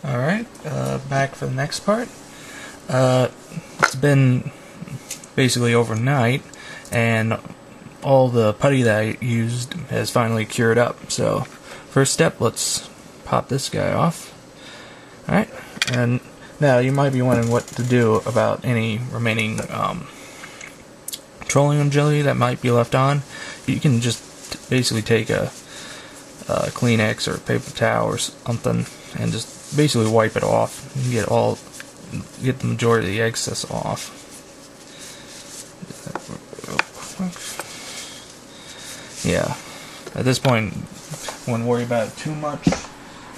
Alright, back for the next part. It's been basically overnight, and all the putty that I used has finally cured up. So, first step, let's pop this guy off. Alright, and now you might be wondering what to do about any remaining petroleum jelly that might be left on. You can just basically take a Kleenex or a paper towel or something and just basically wipe it off and get the majority of the excess off. Yeah, at this point I wouldn't worry about it too much,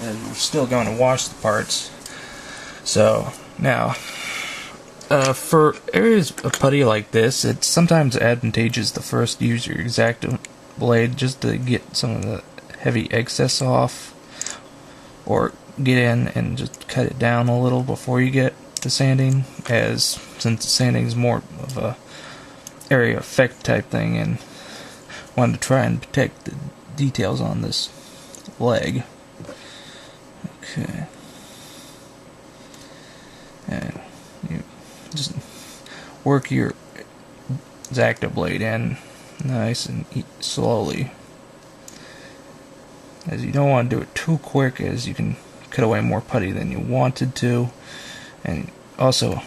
and we're still going to wash the parts. So now for areas of putty like this, it's sometimes advantageous to first use your X-Acto blade just to get some of the heavy excess off, or get in and just cut it down a little before you get to sanding, as since sanding is more of a area effect type thing, and wanted to try and protect the details on this leg. Okay, and you just work your X-Acto blade in nice and slowly, as you don't want to do it too quick, as you can cut away more putty than you wanted to, and also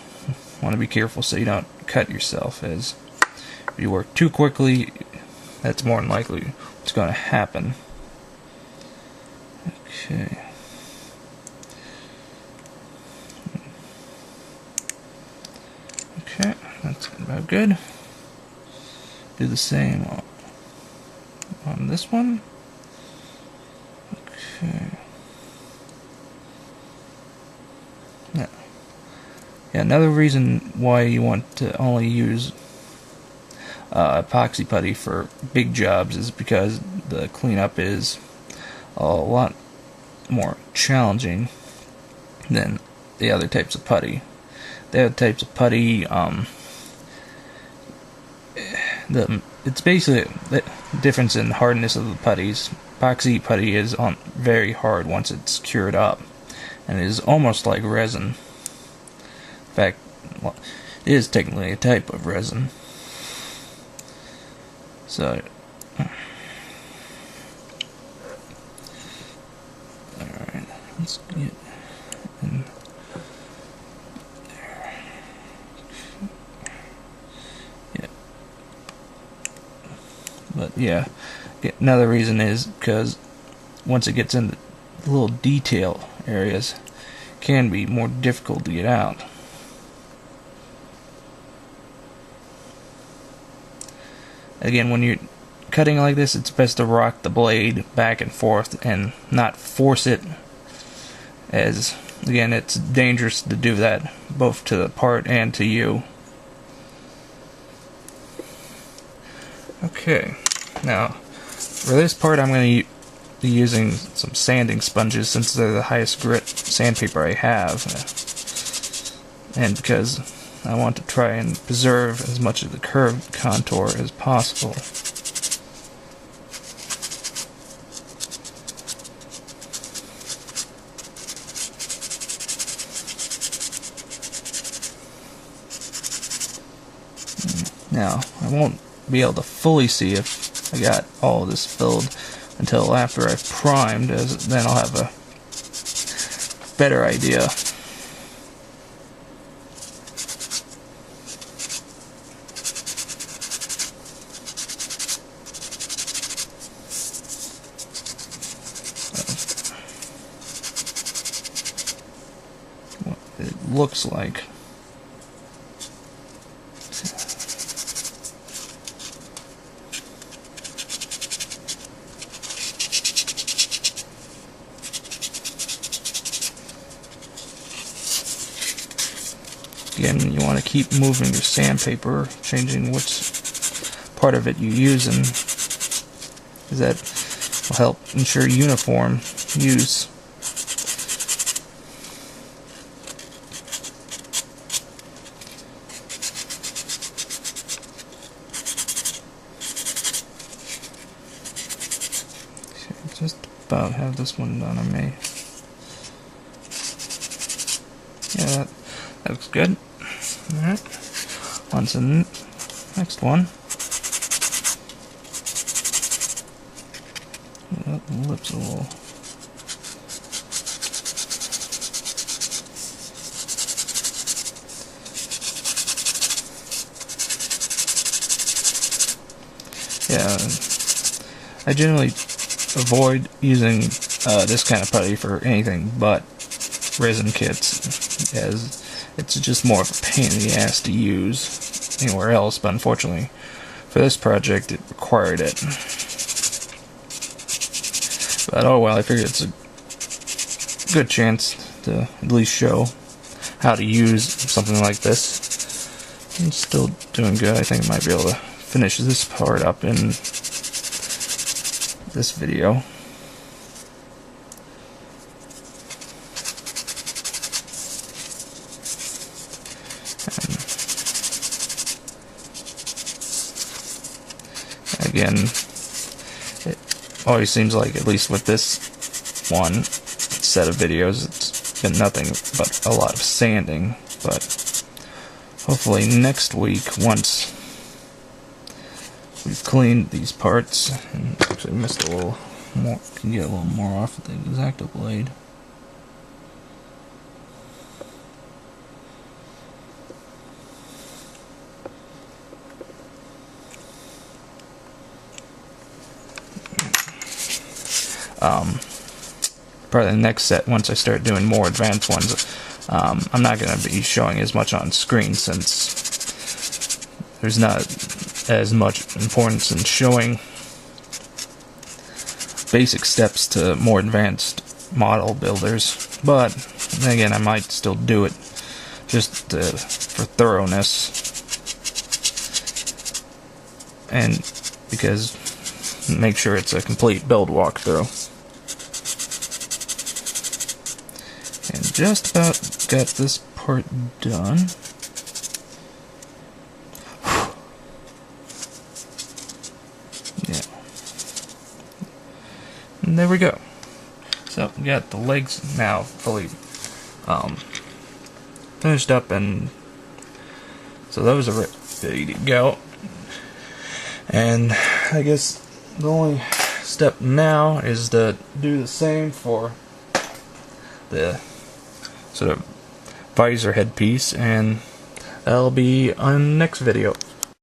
want to be careful so you don't cut yourself, as if you work too quickly, that's more than likely what's going to happen. Okay. Okay, that's about good. Do the same on this one. Okay. Now, yeah, another reason why you want to only use epoxy putty for big jobs is because the cleanup is a lot more challenging than the other types of putty. The other types of putty, it's basically the difference in hardness of the putties. Epoxy putty is very hard once it's cured up, and it is almost like resin. In fact, well, it is technically a type of resin. So, alright, let's get in there. Yeah. But yeah, another reason is because once it gets into little detail areas, it can be more difficult to get out. Again, when you're cutting like this, it's best to rock the blade back and forth and not force it, as again, it's dangerous to do that both to the part and to you. Okay, now for this part I'm going to be using some sanding sponges, since they're the highest grit sandpaper I have, and because I want to try and preserve as much of the curved contour as possible. Now, I won't be able to fully see if I got all of this filled until after I've primed, as then I'll have a better idea. What it looks like. Again, you want to keep moving your sandpaper, changing which part of it you're using, because that will help ensure uniform use. Okay, just about have this one done on me. Yeah, that looks good. Alright. On to the next one. Yeah, the lips a little. Yeah, I generally avoid using this kind of putty for anything but resin kits, as it's just more of a pain in the ass to use anywhere else, but unfortunately for this project it required it. But oh well, I figured it's a good chance to at least show how to use something like this. I'm still doing good. I think I might be able to finish this part up in this video. And again, it always seems like, at least with this one set of videos, it's been nothing but a lot of sanding. But hopefully next week, once we've cleaned these parts, and actually missed a little more, can get a little more off with the X-Acto blade. Probably the next set, once I start doing more advanced ones, I'm not going to be showing as much on screen, since there's not as much importance in showing basic steps to more advanced model builders. But then again, I might still do it just for thoroughness, and because make sure it's a complete build walkthrough. And just about got this part done. Yeah. And there we go. So we got the legs now fully finished up, and so those are ready to go. And I guess the only step now is to do the same for the sort of visor headpiece, and that'll be on the next video.